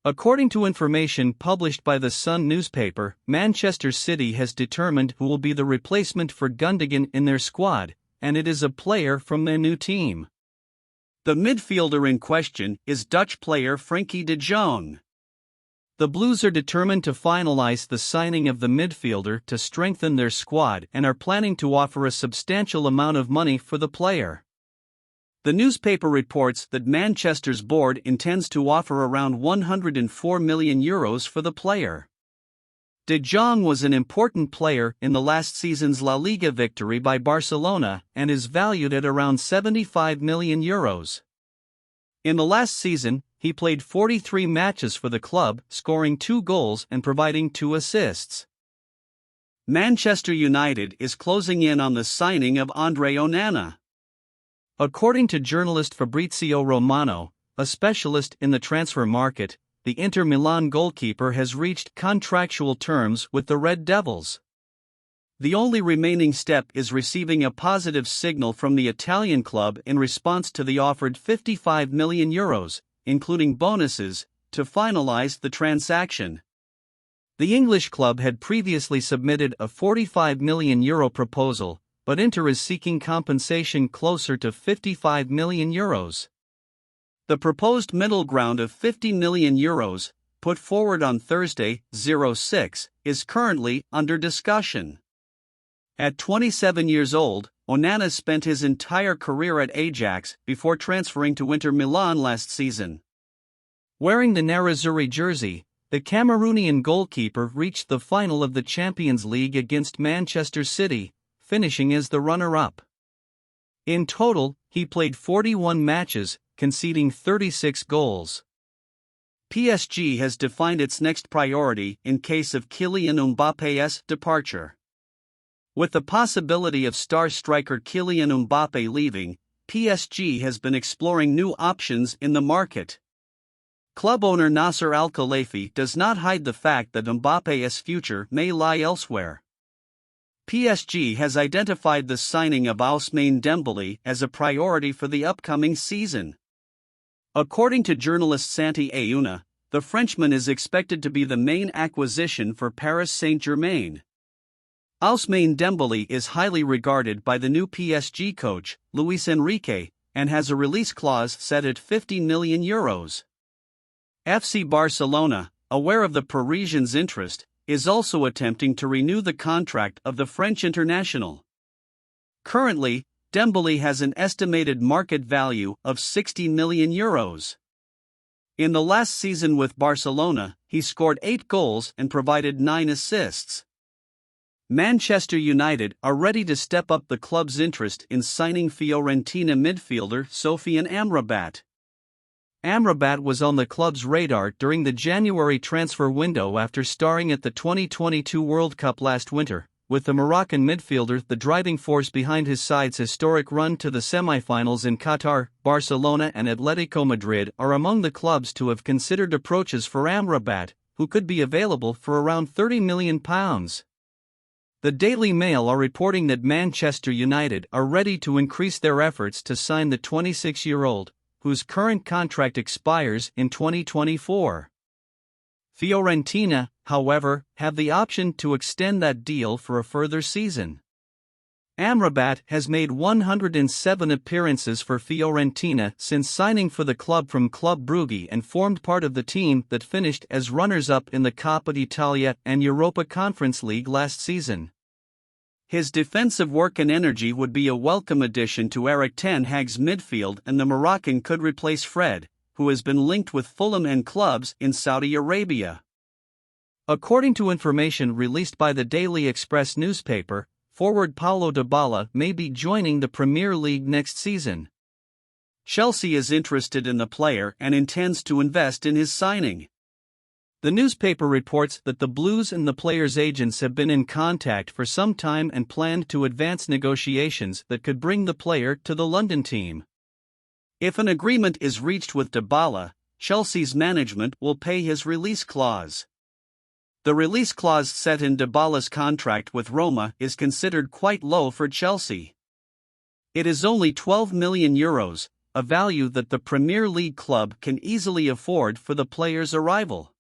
According to information published by the Sun newspaper, Manchester City has determined who will be the replacement for Gundogan in their squad, and it is a player from their new team. The midfielder in question is Dutch player Frenkie de Jong. The Blues are determined to finalize the signing of the midfielder to strengthen their squad and are planning to offer a substantial amount of money for the player. The newspaper reports that Manchester's board intends to offer around €104 million for the player. De Jong was an important player in the last season's La Liga victory by Barcelona and is valued at around €75 million. In the last season, he played 43 matches for the club, scoring 2 goals and providing 2 assists. Manchester United is closing in on the signing of Andre Onana. According to journalist Fabrizio Romano, a specialist in the transfer market, the Inter Milan goalkeeper has reached contractual terms with the Red Devils. The only remaining step is receiving a positive signal from the Italian club in response to the offered €55 million, including bonuses, to finalize the transaction. The English club had previously submitted a €45 million proposal, but Inter is seeking compensation closer to €55 million. The proposed middle ground of €50 million, put forward on Thursday, 06, is currently under discussion. At 27 years old, Onana spent his entire career at Ajax before transferring to Inter Milan last season. Wearing the Nerazzurri jersey, the Cameroonian goalkeeper reached the final of the Champions League against Manchester City, finishing as the runner-up. In total, he played 41 matches, conceding 36 goals. PSG has defined its next priority in case of Kylian Mbappe's departure. With the possibility of star striker Kylian Mbappe leaving, PSG has been exploring new options in the market. Club owner Nasser Al-Khelaifi does not hide the fact that Mbappe's future may lie elsewhere. PSG has identified the signing of Ousmane Dembélé as a priority for the upcoming season. According to journalist Santi Ayouna, the Frenchman is expected to be the main acquisition for Paris Saint-Germain. Ousmane Dembélé is highly regarded by the new PSG coach, Luis Enrique, and has a release clause set at €50 million. FC Barcelona, aware of the Parisians' interest, is also attempting to renew the contract of the French international. Currently, Dembélé has an estimated market value of €60 million. In the last season with Barcelona, he scored 8 goals and provided 9 assists. Manchester United are ready to step up the club's interest in signing Fiorentina midfielder Sofian Amrabat. Amrabat was on the club's radar during the January transfer window after starring at the 2022 World Cup last winter, with the Moroccan midfielder the driving force behind his side's historic run to the semi-finals in Qatar. Barcelona and Atletico Madrid are among the clubs to have considered approaches for Amrabat, who could be available for around £30 million. The Daily Mail are reporting that Manchester United are ready to increase their efforts to sign the 26-year-old, whose current contract expires in 2024. Fiorentina, however, have the option to extend that deal for a further season. Amrabat has made 107 appearances for Fiorentina since signing for the club from Club Brugge and formed part of the team that finished as runners-up in the Coppa d'Italia and Europa Conference League last season. His defensive work and energy would be a welcome addition to Erik ten Hag's midfield, and the Moroccan could replace Fred, who has been linked with Fulham and clubs in Saudi Arabia. According to information released by the Daily Express newspaper, forward Paulo Dybala may be joining the Premier League next season. Chelsea is interested in the player and intends to invest in his signing. The newspaper reports that the Blues and the player's agents have been in contact for some time and planned to advance negotiations that could bring the player to the London team. If an agreement is reached with Dybala, Chelsea's management will pay his release clause. The release clause set in Dybala's contract with Roma is considered quite low for Chelsea. It is only €12 million, a value that the Premier League club can easily afford for the player's arrival.